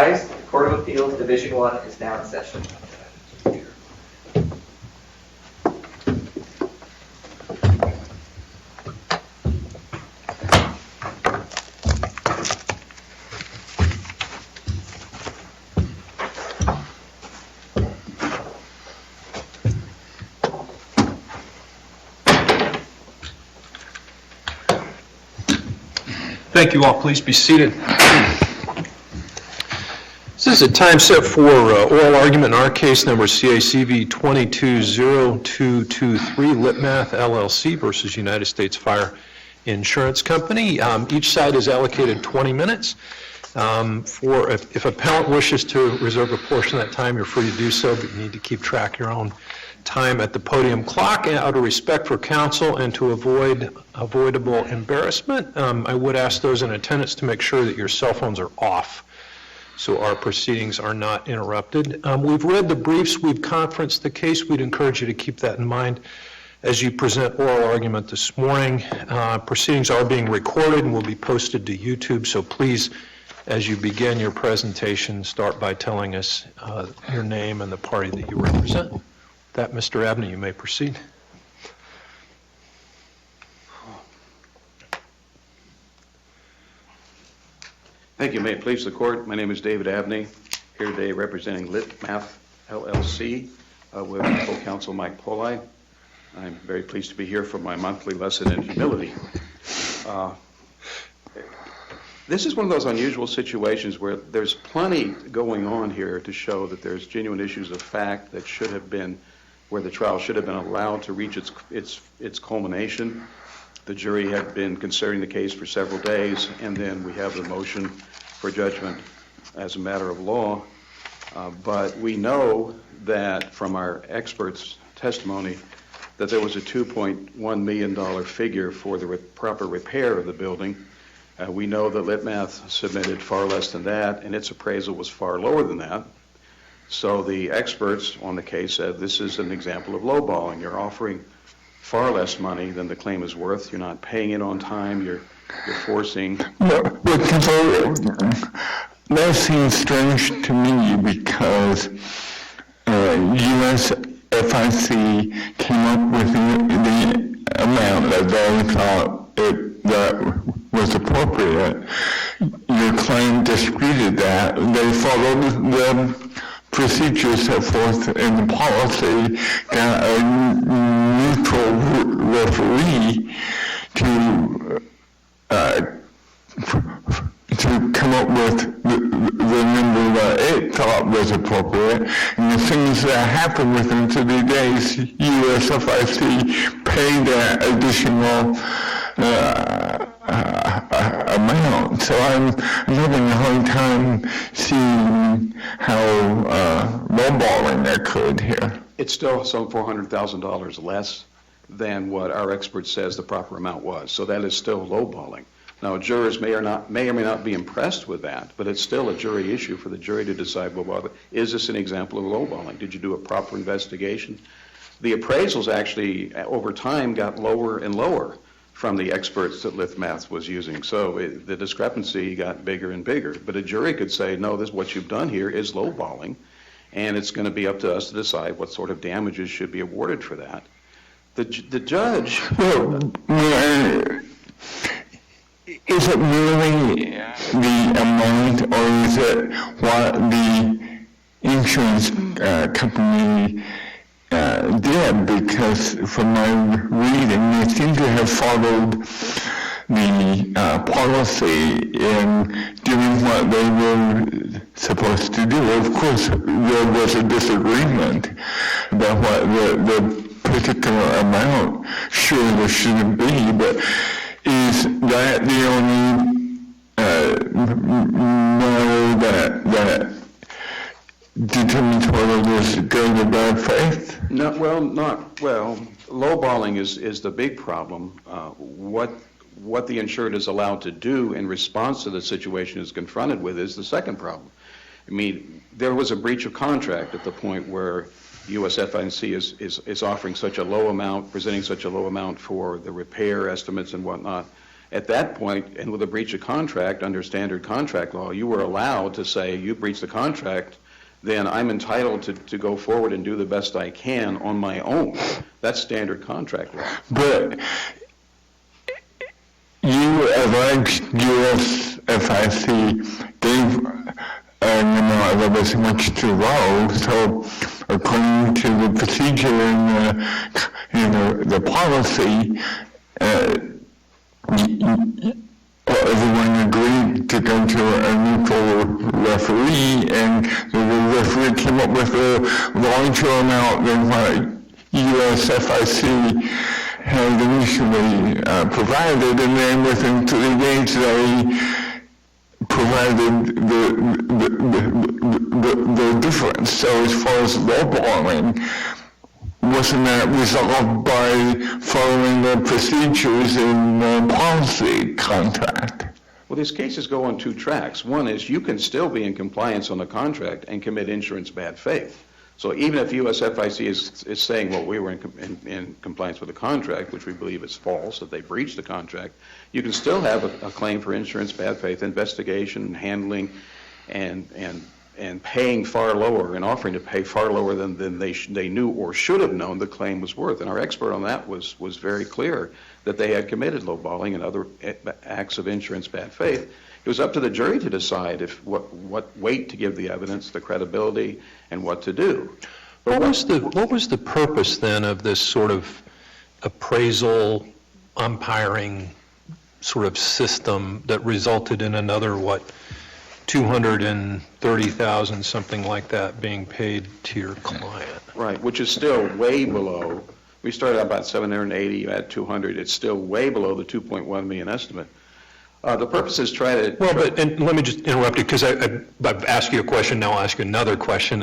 rise. The Court of Appeals, Division 1 is now in session. Thank you all. Please be seated. This is a time set for oral argument in our case number CACV220223, Litmath LLC versus United States Fire Insurance Company. Each side is allocated 20 minutes. If appellant wishes to reserve a portion of that time, you're free to do so, but you need to keep track of your own time at the podium clock. And out of respect for counsel and to avoid avoidable embarrassment, I would ask those in attendance to make sure that your cell phones are off so our proceedings are not interrupted. We've read the briefs, we've conferenced the case. We'd encourage you to keep that in mind as you present oral argument this morning. Proceedings are being recorded and will be posted to YouTube, so please, as you begin your presentation, start by telling us your name and the party that you represent. With that, Mr. Abney, you may proceed. Thank you. May it please the court. My name is David Abney, here today representing Litmath LLC with co-counsel Mike Poli. I'm very pleased to be here for my monthly lesson in humility. This is one of those unusual situations where there's plenty going on here to show that there's genuine issues of fact that should have been, where the trial should have been allowed to reach its culmination. The jury had been considering the case for several days, and then we have the motion for judgment as a matter of law. But we know that from our experts' testimony that there was a $2.1 million figure for the proper repair of the building. We know that Litmath submitted far less than that, and its appraisal was far lower than that. So the experts on the case said this is an example of lowballing. You're offering far less money than the claim is worth. You're not paying it on time. You're forcing. That seems strange to me because U.S. FIC came up with the amount that they thought that was appropriate. Your client disputed that. They followed the procedures set forth in the policy, got a neutral referee to come up with the number that it thought was appropriate. And the things that happened within 30 days, USFIC paid that additional amount. So I'm having a hard time seeing how lowballing occurred here. It's still some $400,000 less than what our expert says the proper amount was. So that is still lowballing. Now, jurors may or may not be impressed with that, but it's still a jury issue for the jury to decide, well, is this an example of lowballing? Did you do a proper investigation? The appraisals actually, over time, got lower and lower from the experts that Litmath was using. So the discrepancy got bigger and bigger. But a jury could say, no, this what you've done here is lowballing, and it's going to be up to us to decide what sort of damages should be awarded for that. The judge... Is it really the amount, or is it what the insurance company did? Because from my reading, they seem to have followed the policy in doing what they were supposed to do. Of course, there was a disagreement about what the particular amount should or shouldn't be, but is that the only matter that determines whether there's good or bad faith? Lowballing is the big problem. What the insured is allowed to do in response to the situation is confronted with is the second problem. I mean, there was a breach of contract at the point where USFIC is offering such a low amount, presenting such a low amount for the repair estimates and whatnot, At that point, and with a breach of contract under standard contract law, you were allowed to say, you breached the contract, then I'm entitled to go forward and do the best I can on my own. That's standard contract law. But you alleged USFIC gave an amount that was much too low, so according to the procedure and the policy, everyone agreed to go to a neutral referee, and the referee came up with a larger amount than what USFIC had initially provided, and then within 3 days they provided the difference. So as far as lowballing, wasn't that resolved by following the procedures in the policy contract? Well, these cases go on 2 tracks. One is you can still be in compliance on the contract and commit insurance bad faith. So even if USFIC is saying, well, we were in compliance with the contract, which we believe is false, that they breached the contract, you can still have a claim for insurance bad faith investigation, handling, and paying far lower and offering to pay far lower than they knew or should have known the claim was worth. And our expert on that was very clear that they had committed lowballing and other acts of insurance bad faith. It was up to the jury to decide what weight to give the evidence, the credibility, and what to do. What was the purpose then of this sort of appraisal, umpiring sort of system that resulted in another, $230,000, something like that, being paid to your client? Right, which is still way below. We started out about 780, you add 200, it's still way below the 2.1 million estimate. The purpose is and let me just interrupt you, because I've asked you a question, now I'll ask you another question,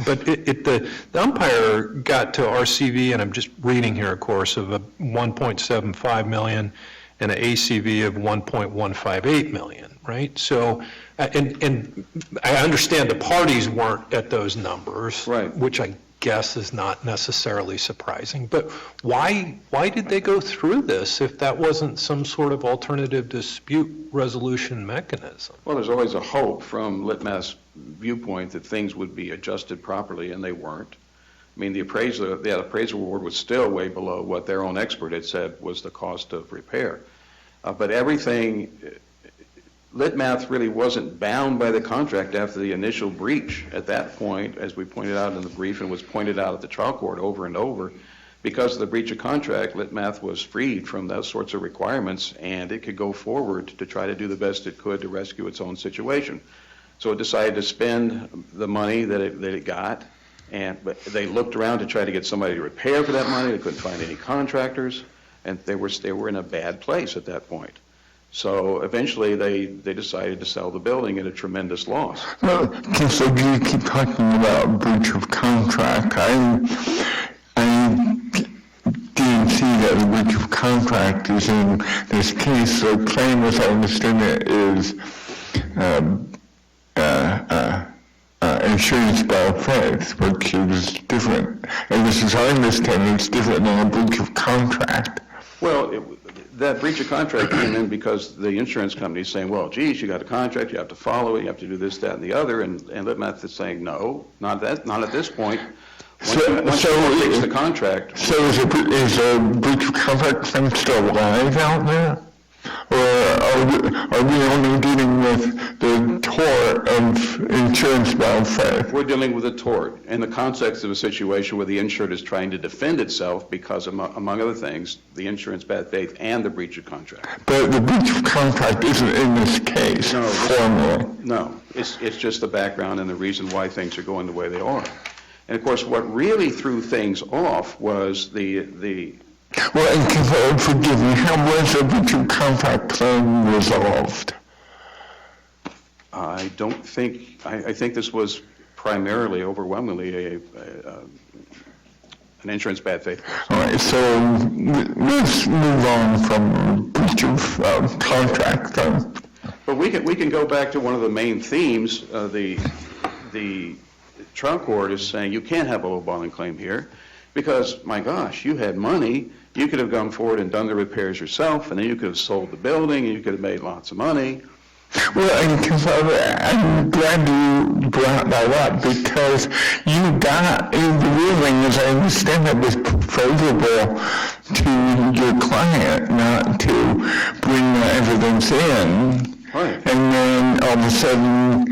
but the umpire got to RCV, and I'm just reading here, of course, of a 1.75 million and an ACV of 1.158 million, right? So, and I understand the parties weren't at those numbers, right, which I guess is not necessarily surprising, but why did they go through this if that wasn't some sort of alternative dispute resolution mechanism? Well, there's always a hope from Litmath's viewpoint that things would be adjusted properly, and they weren't. I mean, the appraisal award was still way below what their own expert had said was the cost of repair. But everything, Litmath really wasn't bound by the contract after the initial breach. At that point, as we pointed out in the brief and was pointed out at the trial court over and over, because of the breach of contract, Litmath was freed from those sorts of requirements, and it could go forward to try to do the best it could to rescue its own situation. So it decided to spend the money that it got, but they looked around to try to get somebody to repair for that money. They couldn't find any contractors, and they were in a bad place at that point. So eventually they decided to sell the building at a tremendous loss. So you keep talking about breach of contract. I didn't see that the breach of contract is in this case. The claim, as I understand it, is insurance bad faith, which is different. And this is, I understand, it's different than a breach of contract. Well, that breach of contract came in because the insurance company is saying, well, geez, you got a contract, you have to follow it, you have to do this, that, and the other, and Litmath is saying, no, not at this point. Once you breach the contract. So is a breach of contract claim still alive out there? Or are we only dealing with the tort of insurance bad faith? We're dealing with a tort in the context of a situation where the insured is trying to defend itself because, among other things, the insurance bad faith and the breach of contract. But the breach of contract isn't in this case, formally. No, it's just the background and the reason why things are going the way they are. And, of course, what really threw things off was the Well, and forgive me, how was the breach of contract claim resolved? I think this was primarily, overwhelmingly, an insurance bad faith. All right, so let's move on from breach of contract then. But we can go back to one of the main themes. The trial court is saying you can't have a lowballing claim here. Because, my gosh, you had money, you could have gone forward and done the repairs yourself, and then you could have sold the building, and you could have made lots of money. Well, and I'm glad you brought that up, because you got, the ruling, as I understand it, was favorable to your client not to bring the evidence in. Right. And then all of a sudden,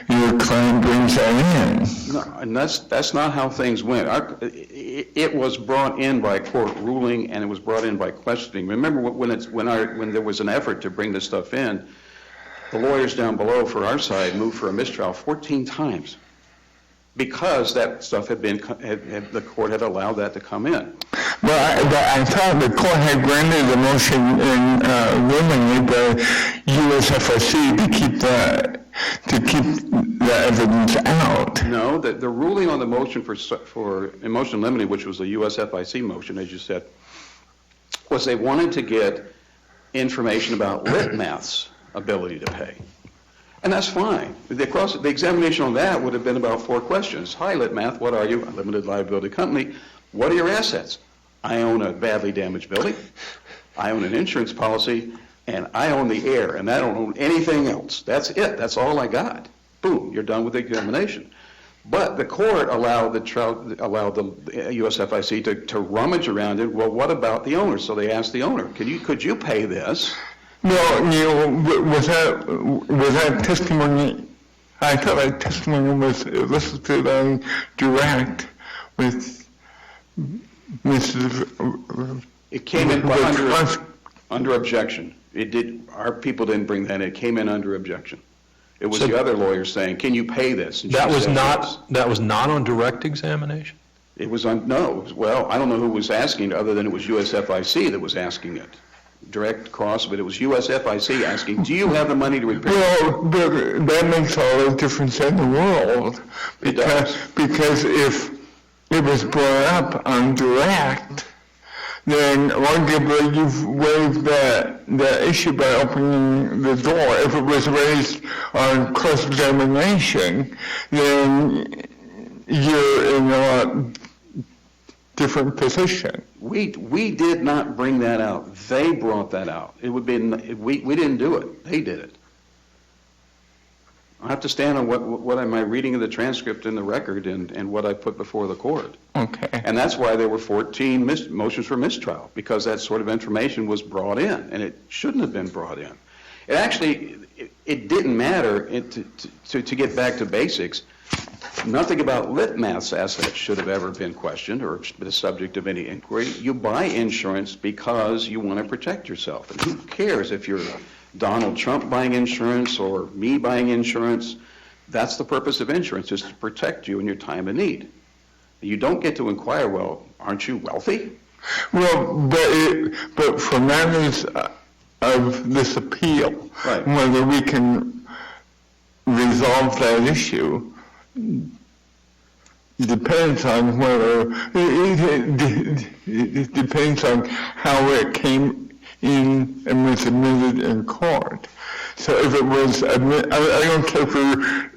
your client brings that in. No, and that's not how things went. It was brought in by court ruling, and it was brought in by questioning. Remember when there was an effort to bring this stuff in, the lawyers down below for our side moved for a mistrial 14 times because that stuff the court had allowed that to come in. But I thought the court had granted the motion in ruling the USFIC to keep the evidence out. No, the ruling on the motion for a motion limited, which was the USFIC motion, as you said, was they wanted to get information about Litmath's ability to pay. And that's fine. The examination on that would have been about 4 questions. Hi, Litmath, what are you? A limited liability company. What are your assets? I own a badly damaged building. I own an insurance policy, and I own the air, and I don't own anything else. That's it. That's all I got. Boom, you're done with the examination. But the court allowed the USFIC to rummage around it. Well, what about the owner? So they asked the owner, could you pay this? No, was that testimony, I thought that testimony was elicited on direct with Mrs. It came in under objection. Our people didn't bring that in. It came in under objection. It was the other lawyer saying, can you pay this? And that was not on direct examination? It was on, no. Well, I don't know who was asking, other than it was USFIC that was asking it. Direct cross, but it was USFIC asking, do you have the money to repair? Well, but that makes all the difference in the world. Because if it was brought up on direct, then arguably you've waived the issue by opening the door. If it was raised on cross-examination, then you're in a different position. We did not bring that out. They brought that out. It would be, we didn't do it. They did it. I have to stand on what am I reading of the transcript in the record and what I put before the court. Okay. And that's why there were 14 motions for mistrial, because that sort of information was brought in, and it shouldn't have been brought in. It actually, it didn't matter, to get back to basics, nothing about Litmath's assets should have ever been questioned or the subject of any inquiry. You buy insurance because you want to protect yourself. And who cares if you're Donald Trump buying insurance or me buying insurance? That's the purpose of insurance, is to protect you in your time of need. You don't get to inquire, well, aren't you wealthy? Well, but for matters of this appeal, right, whether we can resolve that issue depends on whether, it depends on how it came in and was admitted in court. So if it was admitted, I don't care if you're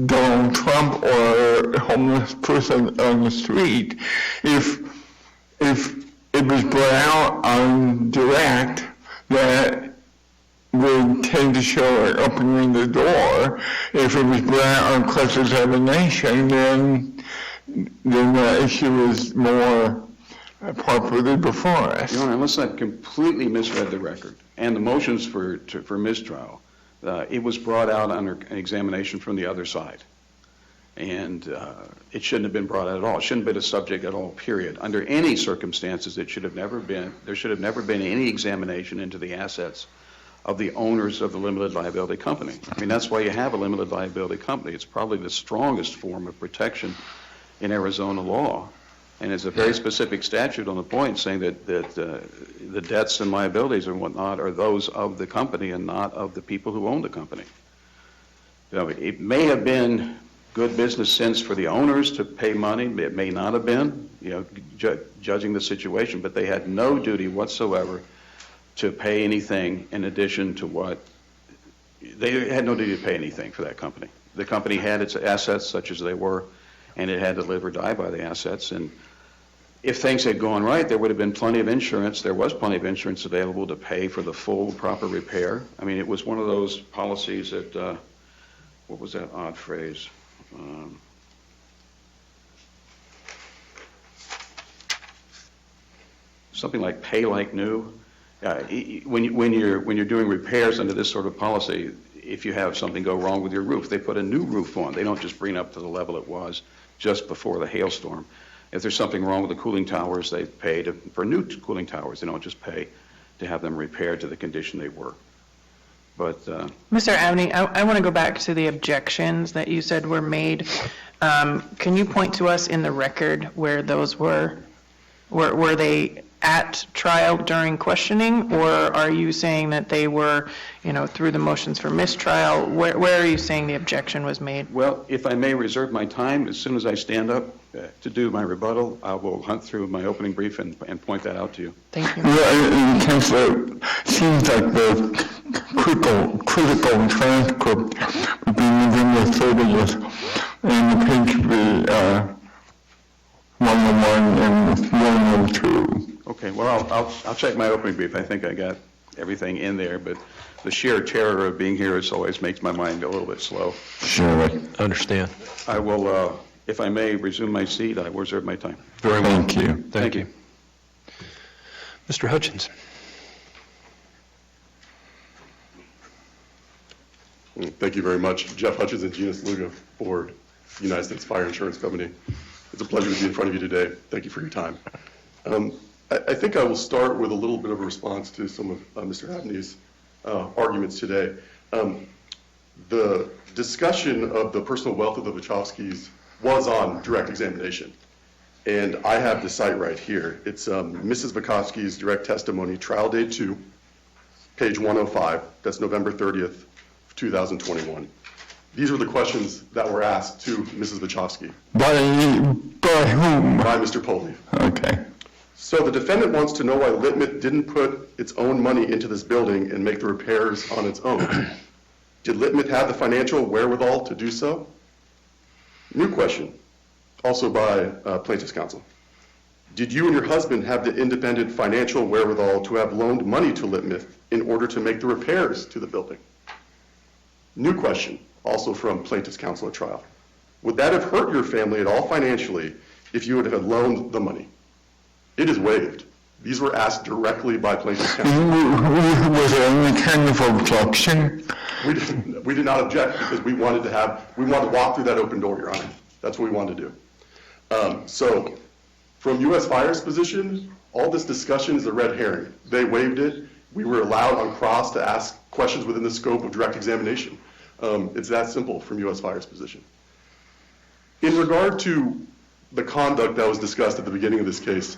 Donald Trump or a homeless person on the street, if it was brought out on direct, that would tend to show it opening the door. If it was brought out on cross-examination, then the issue is more properly before us. Your Honor, unless I've completely misread the record and the motions for mistrial, it was brought out under an examination from the other side. And it shouldn't have been brought out at all. It shouldn't have been a subject at all, period. Under any circumstances, there should have never been any examination into the assets of the owners of the limited liability company. I mean, that's why you have a limited liability company. It's probably the strongest form of protection in Arizona law. And it's a very specific statute on the point saying that the debts and liabilities and whatnot are those of the company and not of the people who own the company. You know, it may have been good business sense for the owners to pay money. It may not have been, you know, judging the situation, but they had no duty whatsoever to pay anything in addition to what, they had no duty to pay anything for that company. The company had its assets such as they were, and it had to live or die by the assets, and If things had gone right, there would have been plenty of insurance. There was plenty of insurance available to pay for the full proper repair. I mean, it was one of those policies that, what was that odd phrase? Something like pay like new. When you're doing repairs under this sort of policy, if you have something go wrong with your roof, they put a new roof on. They don't just bring it up to the level it was just before the hailstorm. If there's something wrong with the cooling towers, they pay for new cooling towers. They don't just pay to have them repaired to the condition they were. But Mr. Abney, I want to go back to the objections that you said were made. Can you point to us in the record where those were? Were they at trial during questioning, or are you saying that they were, through the motions for mistrial? Where are you saying the objection was made? well, if I may reserve my time, as soon as I stand up to do my rebuttal, I will hunt through my opening brief and point that out to you. Thank you. Yeah, Counselor, seems like the critical transcript would be within the 30th, and the page would be 101 and 102. Okay, well, I'll check my opening brief. I think I got everything in there, but the sheer terror of being here always makes my mind go a little bit slow. Sure. Understand. I will, if I may, resume my seat. I will reserve my time. Very well. Thank you. Thank you. Mr. Hutchins. Thank you very much. Jeff Hutchins and Gina Sluga for the United States Fire Insurance Company. It's a pleasure to be in front of you today. Thank you for your time. I think I will start with a little bit of a response to some of Mr. Abney's arguments today. The discussion of the personal wealth of the Wachowskis was on direct examination. And I have the site right here. It's Mrs. Wachowski's direct testimony, trial date 2, page 105. That's November 30th, 2021. These were the questions that were asked to Mrs. Wachowski. By whom? By Mr. Poley. Okay. So the defendant wants to know why Litmath didn't put its own money into this building and make the repairs on its own. Did Litmath have the financial wherewithal to do so? New question, also by plaintiff's counsel. Did you and your husband have the independent financial wherewithal to have loaned money to Litmath in order to make the repairs to the building? New question, also from plaintiff's counsel at trial. Would that have hurt your family at all financially if you would have loaned the money? It is waived. These were asked directly by plaintiff's counsel. Was there any kind of objection? We did not object because we wanted to walk through that open door, Your Honor. That's what we wanted to do. So from U.S. Fire's position, all this discussion is a red herring. They waived it. We were allowed on cross to ask questions within the scope of direct examination. It's that simple from U.S. Fire's position. In regard to the conduct that was discussed at the beginning of this case,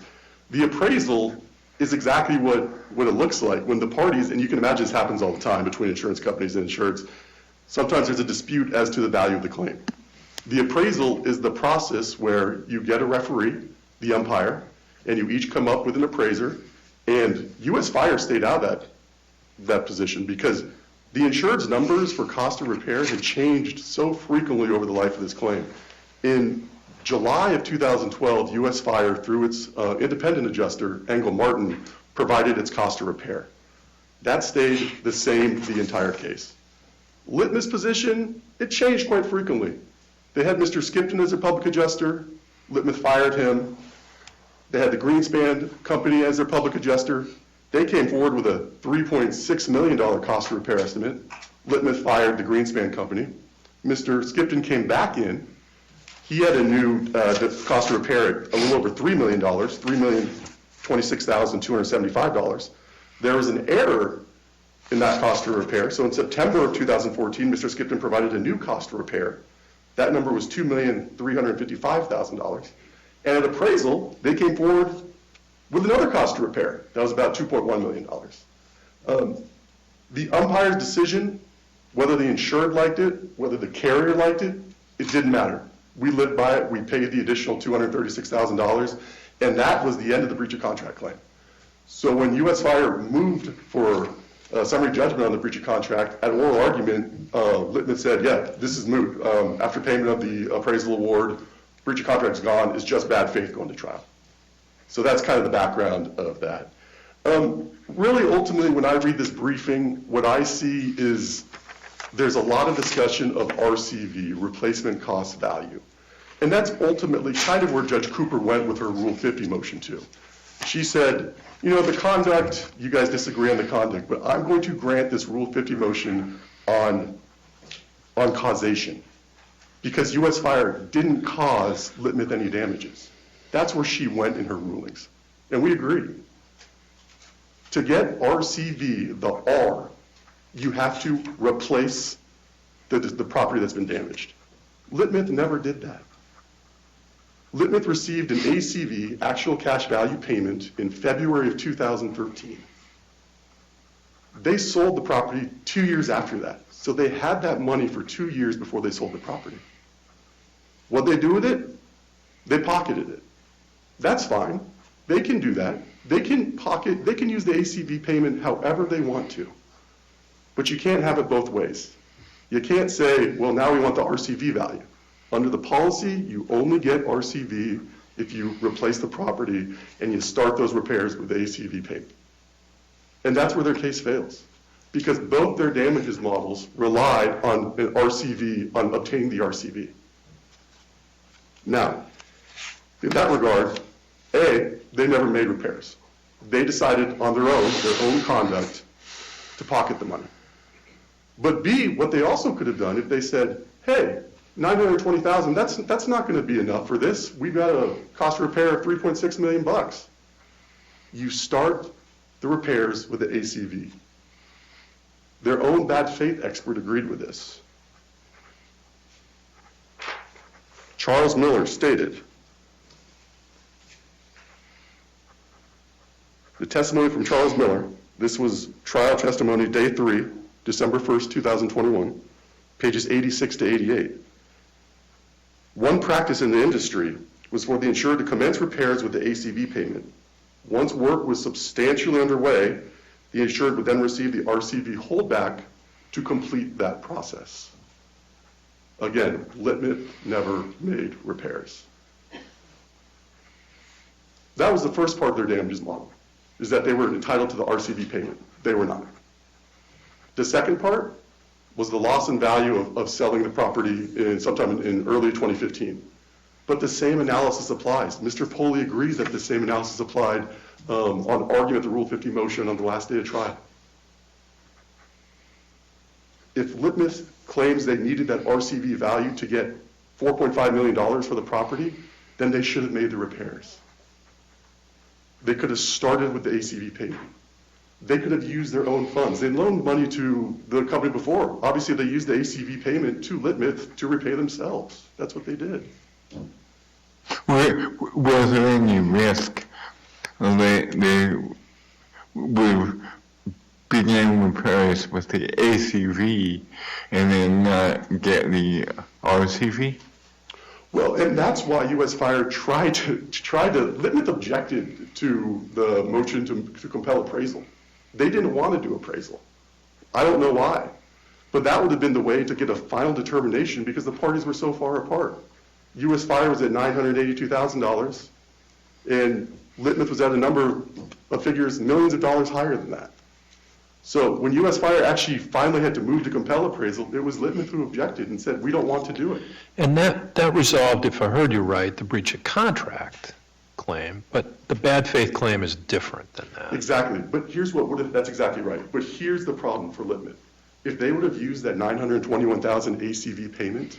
the appraisal is exactly what it looks like when the parties, and you can imagine this happens all the time between insurance companies and insureds, sometimes there's a dispute as to the value of the claim. The appraisal is the process where you get a referee, the umpire, and you each come up with an appraiser, and U.S. Fire stayed out of that position because the insured's numbers for cost of repair had changed so frequently over the life of this claim. In July of 2012, U.S. Fire, through its independent adjuster, Engel Martin, provided its cost of repair. That stayed the same the entire case. Litmath's position, it changed quite frequently. They had Mr. Skipton as a public adjuster. Litmath fired him. They had the Greenspan company as their public adjuster. They came forward with a $3.6 million cost of repair estimate. Litmath fired the Greenspan company. Mr. Skipton came back in. He had a new cost of repair at a little over $3 million, $3,026,275. There was an error in that cost of repair. So in September of 2014, Mr. Skipton provided a new cost of repair. That number was $2,355,000. And at appraisal, they came forward with another cost of repair. That was about $2.1 million. The umpire's decision, whether the insured liked it, whether the carrier liked it, it didn't matter. We lived by it. We paid the additional $236,000, and that was the end of the breach of contract claim. So when U.S. Fire moved for summary judgment on the breach of contract, at oral argument, Litmath said, yeah, this is moot. After payment of the appraisal award, breach of contract's gone. It's just bad faith going to trial. So that's kind of the background of that. Really, ultimately, when I read this briefing, what I see is there's a lot of discussion of RCV, replacement cost value. And that's ultimately kind of where Judge Cooper went with her Rule 50 motion too. She said, you know, the conduct, you guys disagree on the conduct, but I'm going to grant this Rule 50 motion on causation, because U.S. Fire didn't cause Litmath any damages. That's where she went in her rulings, and we agree. To get RCV, the R, you have to replace the property that's been damaged. Litmath never did that. Litmath received an ACV, actual cash value payment, in February of 2013. They sold the property 2 years after that. So they had that money for 2 years before they sold the property. What they do with it? They pocketed it. That's fine. They can do that. They can use the ACV payment however they want to. But you can't have it both ways. You can't say, well, now we want the RCV value. Under the policy, you only get RCV if you replace the property and you start those repairs with the ACV payment. And that's where their case fails, because both their damages models relied on an RCV, on obtaining the RCV. Now, in that regard, A, they never made repairs. They decided on their own conduct, to pocket the money. But B, what they also could have done if they said, hey, $920,000, that's not going to be enough for this. We've got a cost of repair of $3.6 million. You start the repairs with the ACV. Their own bad faith expert agreed with this. Charles Miller stated, the testimony from Charles Miller, this was trial testimony day 3, December 1st, 2021, pages 86 to 88. One practice in the industry was for the insured to commence repairs with the ACV payment. Once work was substantially underway, the insured would then receive the RCV holdback to complete that process. Again, Litmath never made repairs. That was the first part of their damages model, is that they were entitled to the RCV payment. They were not. The second part was the loss in value of selling the property sometime in early 2015. But the same analysis applies. Mr. Foley agrees that the same analysis applied on argument the Rule 50 motion on the last day of trial. If Litmath claims they needed that RCV value to get $4.5 million for the property, then they should have made the repairs. They could have started with the ACV payment. They could have used their own funds. They loaned money to the company before. Obviously, they used the ACV payment to Litmath to repay themselves. That's what they did. Was there any risk they would begin repairs with the ACV and then not get the RCV? Well, and that's why U.S. Fire tried to Litmath objected to the motion to compel appraisal. They didn't want to do appraisal. I don't know why, but that would have been the way to get a final determination because the parties were so far apart. U.S. Fire was at $982,000, and Litmath was at a number of figures, millions of dollars higher than that. So when U.S. Fire actually finally had to move to compel appraisal, it was Litmath who objected and said, we don't want to do it. And that resolved, if I heard you right, the breach of contract claim, but the bad faith claim is different than that. Exactly, but here's what would have, that's exactly right. But here's the problem for Litmath. If they would have used that $921,000 ACV payment,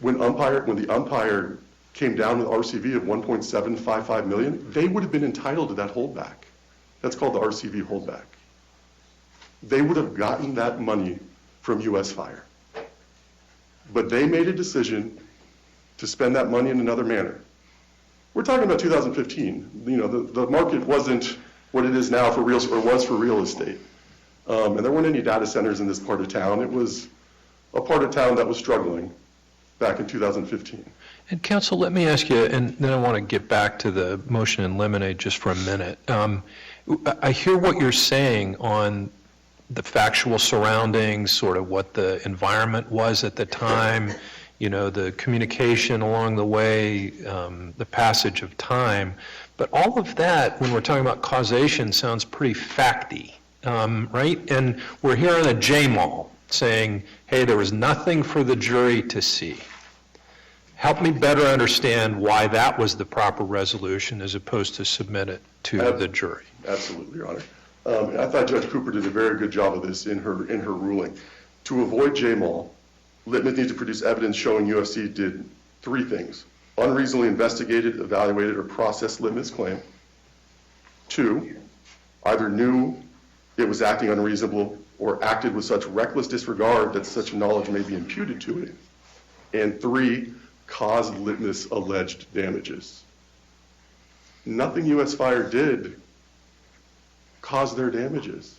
when the umpire came down with RCV of $1.755 million, they would have been entitled to that holdback. That's called the RCV holdback. They would have gotten that money from U.S. Fire. But they made a decision to spend that money in another manner. We're talking about 2015. You know, the market wasn't what it is now for real, or was for real estate. And there weren't any data centers in this part of town. It was a part of town that was struggling back in 2015. And counsel, let me ask you, and then I want to get back to the motion in limine just for a minute. I hear what you're saying on the factual surroundings, sort of what the environment was at the time, the communication along the way, the passage of time. But all of that, when we're talking about causation, sounds pretty facty, right? And we're here on a J-Mall saying, hey, there was nothing for the jury to see. Help me better understand why that was the proper resolution as opposed to submit it to the jury. Absolutely, Your Honor. I thought Judge Cooper did a very good job of this in her ruling. To avoid J-Mall, Litmath needs to produce evidence showing UFC did three things: unreasonably investigated, evaluated, or processed Litmath's claim. 2, either knew it was acting unreasonable or acted with such reckless disregard that such knowledge may be imputed to it. And 3, caused Litmath's alleged damages. Nothing U.S. Fire did caused their damages.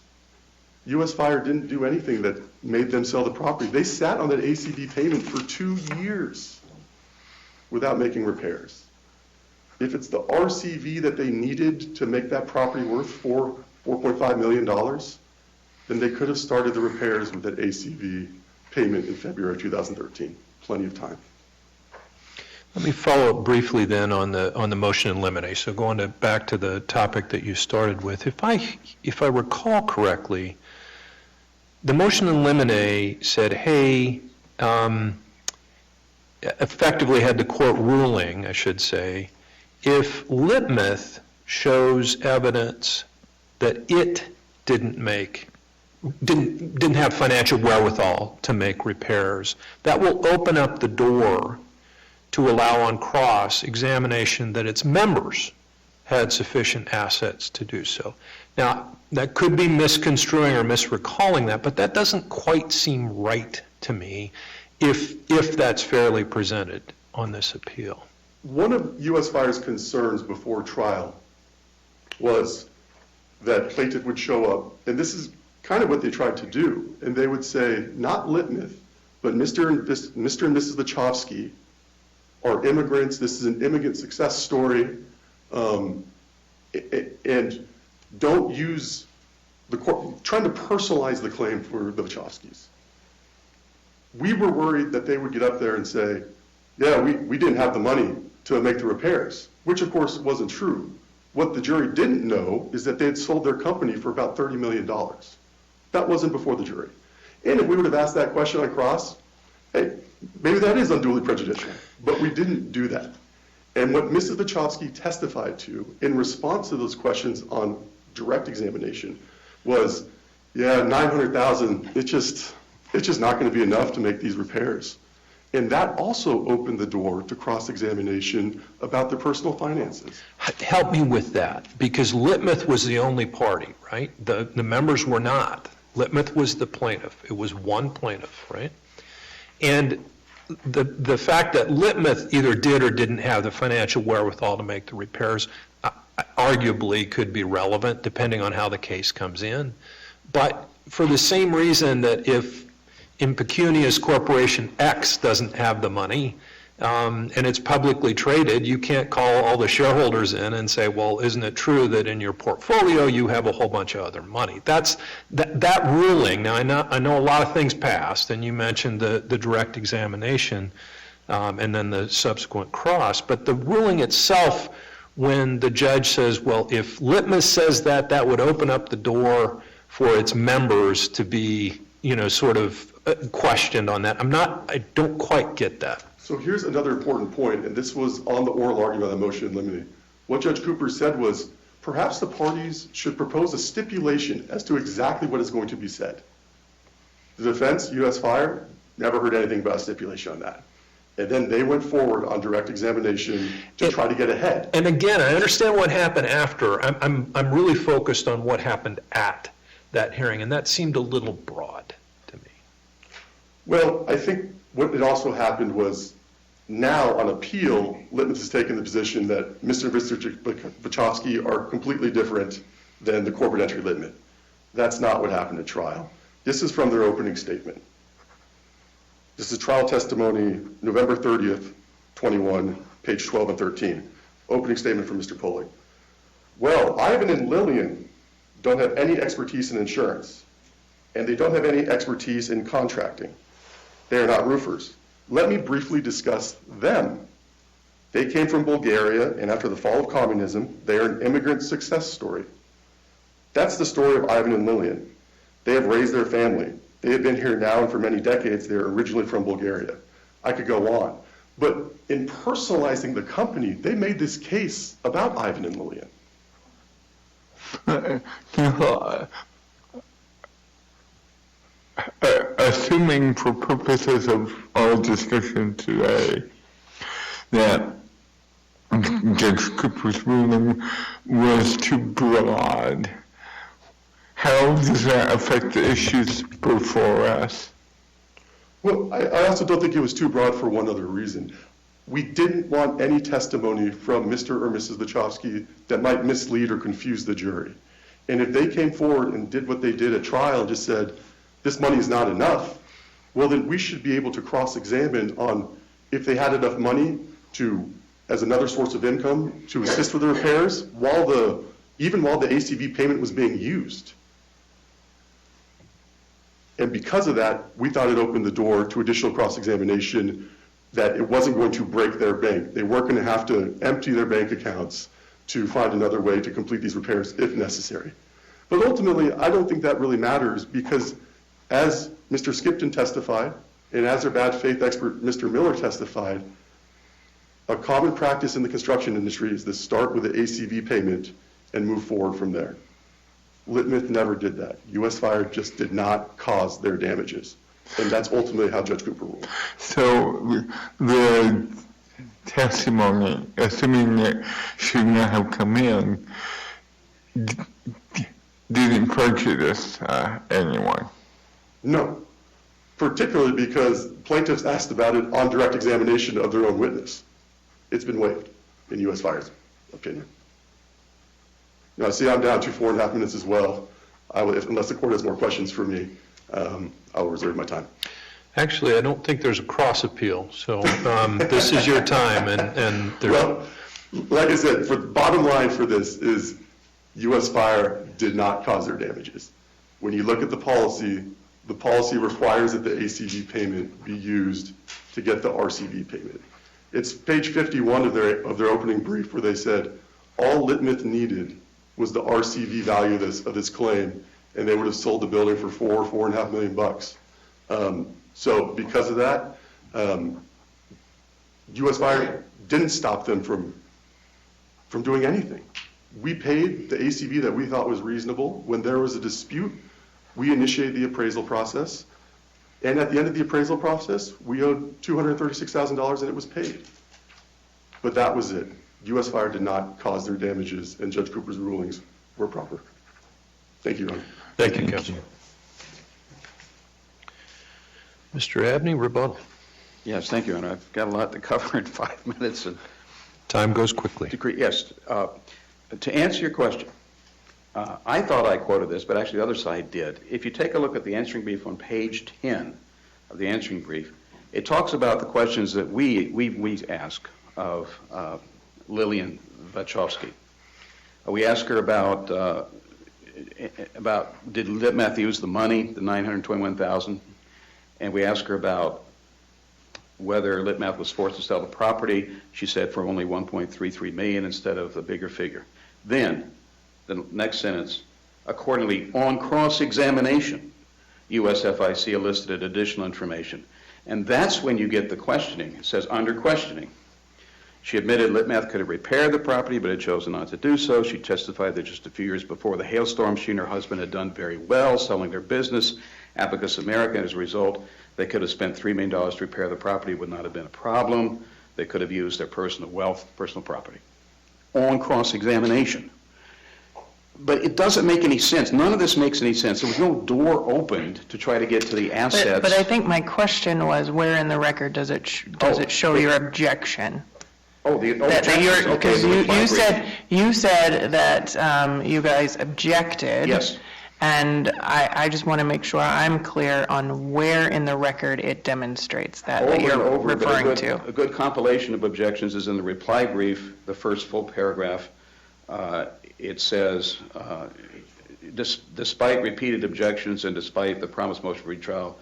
U.S. Fire didn't do anything that made them sell the property. They sat on that ACV payment for 2 years without making repairs. If it's the RCV that they needed to make that property worth $4.5 million, then they could have started the repairs with that ACV payment in February of 2013. Plenty of time. Let me follow up briefly then on the motion in limine. So going back to the topic that you started with, if I recall correctly, the motion in limine said, hey, effectively had the court ruling, I should say, if Litmath shows evidence that it didn't have financial wherewithal to make repairs, that will open up the door to allow on cross-examination that its members had sufficient assets to do so. Now, that could be misconstruing or misrecalling that, but that doesn't quite seem right to me if that's fairly presented on this appeal. One of U.S. Fire's concerns before trial was that plaintiff would show up, and this is kind of what they tried to do, and they would say, not Litmath, but Mr. and Mrs. Wachowski are immigrants. This is an immigrant success story, and don't use the court, trying to personalize the claim for the Wachowskis. We were worried that they would get up there and say, yeah, we didn't have the money to make the repairs, which of course wasn't true. What the jury didn't know is that they had sold their company for about $30 million. That wasn't before the jury. And if we would have asked that question on cross, hey, maybe that is unduly prejudicial, but we didn't do that. And what Mrs. Wachowski testified to in response to those questions on direct examination was, yeah, $900,000, it's just not going to be enough to make these repairs. And that also opened the door to cross-examination about their personal finances. Help me with that, because Litmath was the only party, right? The members were not. Litmath was the plaintiff. It was one plaintiff, right? And the fact that Litmath either did or didn't have the financial wherewithal to make the repairs arguably could be relevant depending on how the case comes in. But for the same reason that if impecunious corporation X doesn't have the money and it's publicly traded, you can't call all the shareholders in and say, well, isn't it true that in your portfolio you have a whole bunch of other money? That ruling, now I know a lot of things passed, and you mentioned the direct examination and then the subsequent cross, but the ruling itself, when the judge says, well, if Litmath says that would open up the door for its members to be, sort of questioned on that. I don't quite get that. So here's another important point, and this was on the oral argument on the motion in limine. What Judge Cooper said was, perhaps the parties should propose a stipulation as to exactly what is going to be said. The defense, U.S. Fire, never heard anything about a stipulation on that. And then they went forward on direct examination to try to get ahead. And again, I understand what happened after. I'm really focused on what happened at that hearing, and that seemed a little broad to me. Well, I think what had also happened was now on appeal, Litmath has taken the position that Mr. and Mr. Wachowski are completely different than the corporate entry Litmath. That's not what happened at trial. This is from their opening statement. This is trial testimony, November 30th, 21, page 12 and 13. Opening statement from Mr. Pulley. Well, Ivan and Lillian don't have any expertise in insurance, and they don't have any expertise in contracting. They are not roofers. Let me briefly discuss them. They came from Bulgaria, and after the fall of communism, they are an immigrant success story. That's the story of Ivan and Lillian. They have raised their family. They have been here now, and for many decades, they are originally from Bulgaria. I could go on. But in personalizing the company, they made this case about Ivan and Lillian. Assuming for purposes of our discussion today that Judge Cooper's ruling was too broad, how does that affect the issues before us? Well, I also don't think it was too broad for one other reason. We didn't want any testimony from Mr. or Mrs. Lachowski that might mislead or confuse the jury. And if they came forward and did what they did at trial and just said, this money is not enough, well, then we should be able to cross-examine on if they had enough money to, as another source of income, to assist with the repairs, even while the ACV payment was being used. And because of that, we thought it opened the door to additional cross-examination, that it wasn't going to break their bank. They weren't going to have to empty their bank accounts to find another way to complete these repairs if necessary. But ultimately, I don't think that really matters, because as Mr. Skipton testified, and as their bad faith expert, Mr. Miller, testified, a common practice in the construction industry is to start with the ACV payment and move forward from there. Litmath never did that. U.S. Fire just did not cause their damages. And that's ultimately how Judge Cooper ruled. So the testimony, assuming it should not have come in, didn't prejudice anyone? No, particularly because plaintiffs asked about it on direct examination of their own witness. It's been waived in U.S. Fire's opinion. Now, I see I'm down to 4.5 minutes as well. Unless the court has more questions for me, I'll reserve my time. Actually, I don't think there's a cross appeal, so this is your time, and there's... Well, like I said, the bottom line for this is U.S. Fire did not cause their damages. When you look at the policy requires that the ACV payment be used to get the RCV payment. It's page 51 of their opening brief where they said all Litmath needed was the RCV value of this claim, and they would have sold the building for $4.5 million. So because of that, U.S. Fire didn't stop them from doing anything. We paid the ACV that we thought was reasonable. When there was a dispute, we initiated the appraisal process, and at the end of the appraisal process, we owed $236,000 and it was paid. But that was it. U.S. Fire did not cause their damages, and Judge Cooper's rulings were proper. Thank you, Your Honor. Thank you, Counsel. Mr. Abney, rebuttal. Yes, thank you, and I've got a lot to cover in 5 minutes. And Time goes quickly. yes, to answer your question, I thought I quoted this, but actually the other side did. If you take a look at the answering brief on page 10 of the answering brief, it talks about the questions that we ask of Lillian Wachowski. We ask her about did Litmath use the money, the $921,000, and we ask her about whether Litmath was forced to sell the property. She said for only $1.33 million instead of the bigger figure. Then, the next sentence, accordingly, on cross-examination, USFIC elicited additional information. And that's when you get the questioning. It says, under questioning. She admitted Litmath could have repaired the property, but had chosen not to do so. She testified that just a few years before the hailstorm, she and her husband had done very well selling their business, Abacus America, and as a result, they could have spent $3 million to repair the property. It would not have been a problem. They could have used their personal wealth, personal property. On cross-examination. But it doesn't make any sense. None of this makes any sense. There was no door opened to try to get to the assets. But I think my question was, where in the record does it show your objection? Because you said that you guys objected. Yes. And I just want to make sure I'm clear on where in the record it demonstrates that you're referring to. A good compilation of objections is in the reply brief, the first full paragraph. It says, despite repeated objections and despite the promised motion for retrial,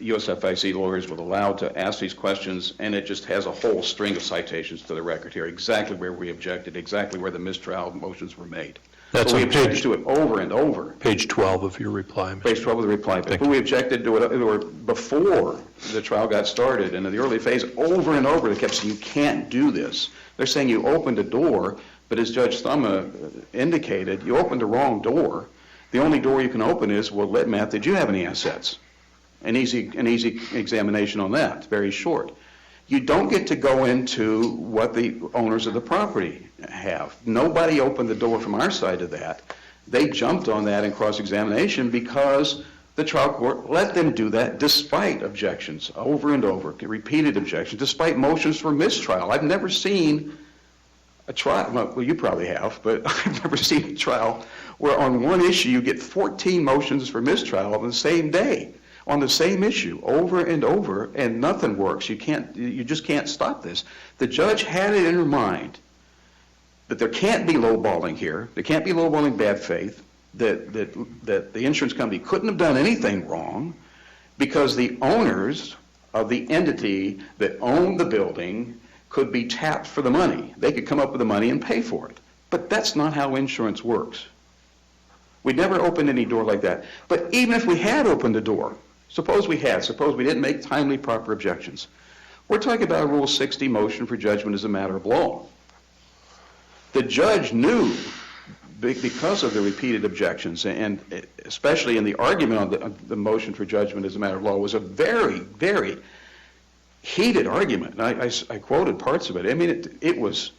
USFIC lawyers were allowed to ask these questions, and it just has a whole string of citations to the record here, exactly where we objected, exactly where the mistrial motions were made. That's But we on objected page- to it over and over. Page 12 of your reply. Mr. Page 12 of the reply. Thank But you. we objected to it or before the trial got started, and in the early phase, over and over, they kept saying, you can't do this. They're saying you opened a door, but as Judge Thumma indicated, you opened the wrong door. The only door you can open is, well, Litmath, did you have any assets? An easy examination on that, very short. You don't get to go into what the owners of the property have. Nobody opened the door from our side of that. They jumped on that in cross-examination because the trial court let them do that despite objections over and over, repeated objections, despite motions for mistrial. I've never seen a trial, well, you probably have, but I've never seen a trial where on one issue you get 14 motions for mistrial on the same day, on the same issue, over and over, and nothing works. You just can't stop this. The judge had it in her mind that there can't be lowballing here, there can't be lowballing bad faith, that the insurance company couldn't have done anything wrong because the owners of the entity that owned the building could be tapped for the money. They could come up with the money and pay for it. But that's not how insurance works. We never opened any door like that. But even if we had opened the door, suppose we didn't make timely, proper objections. We're talking about a Rule 60 motion for judgment as a matter of law. The judge knew, because of the repeated objections, and especially in the argument on the motion for judgment as a matter of law, was a very, very heated argument. I quoted parts of it. I mean, it was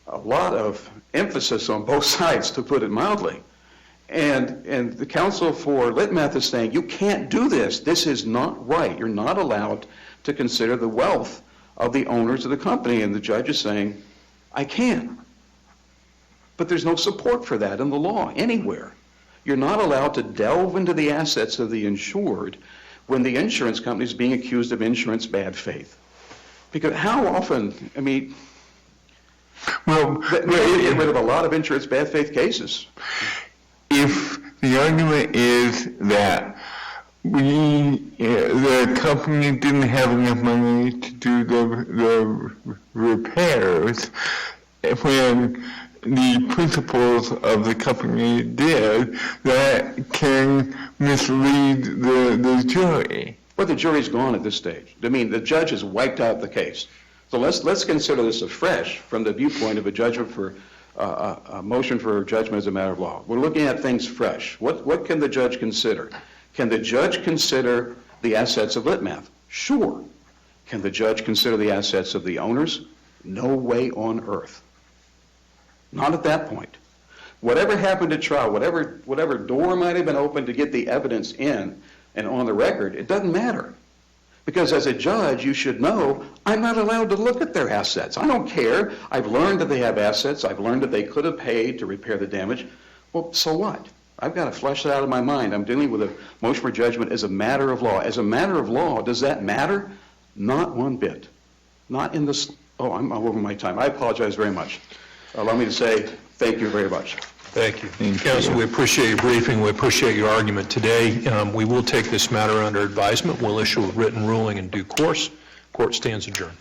a lot of emphasis on both sides, to put it mildly. And the counsel for Litmath is saying, you can't do this. This is not right. You're not allowed to consider the wealth of the owners of the company. And the judge is saying, I can. But there's no support for that in the law anywhere. You're not allowed to delve into the assets of the insured when the insurance company is being accused of insurance bad faith. Because how often, I mean, we get rid of a lot of insurance bad faith cases. If the argument is that the company didn't have enough money to do the repairs, when the principals of the company did, that can mislead the jury. But the jury's gone at this stage. I mean, the judge has wiped out the case. So let's consider this afresh from the viewpoint of a judgment for a motion for judgment as a matter of law. We're looking at things fresh. What can the judge consider? Can the judge consider the assets of Litmath? Sure. Can the judge consider the assets of the owners? No way on earth. Not at that point. Whatever happened at trial, whatever door might have been opened to get the evidence in and on the record, it doesn't matter. Because as a judge, you should know, I'm not allowed to look at their assets. I don't care. I've learned that they have assets. I've learned that they could have paid to repair the damage. Well, so what? I've got to flesh that out of my mind. I'm dealing with a motion for judgment as a matter of law. As a matter of law, does that matter? Not one bit. Not in this. Oh, I'm over my time. I apologize very much. Allow me to say thank you very much. Thank you. Counsel, we appreciate your briefing. We appreciate your argument today. We will take this matter under advisement. We'll issue a written ruling in due course. Court stands adjourned.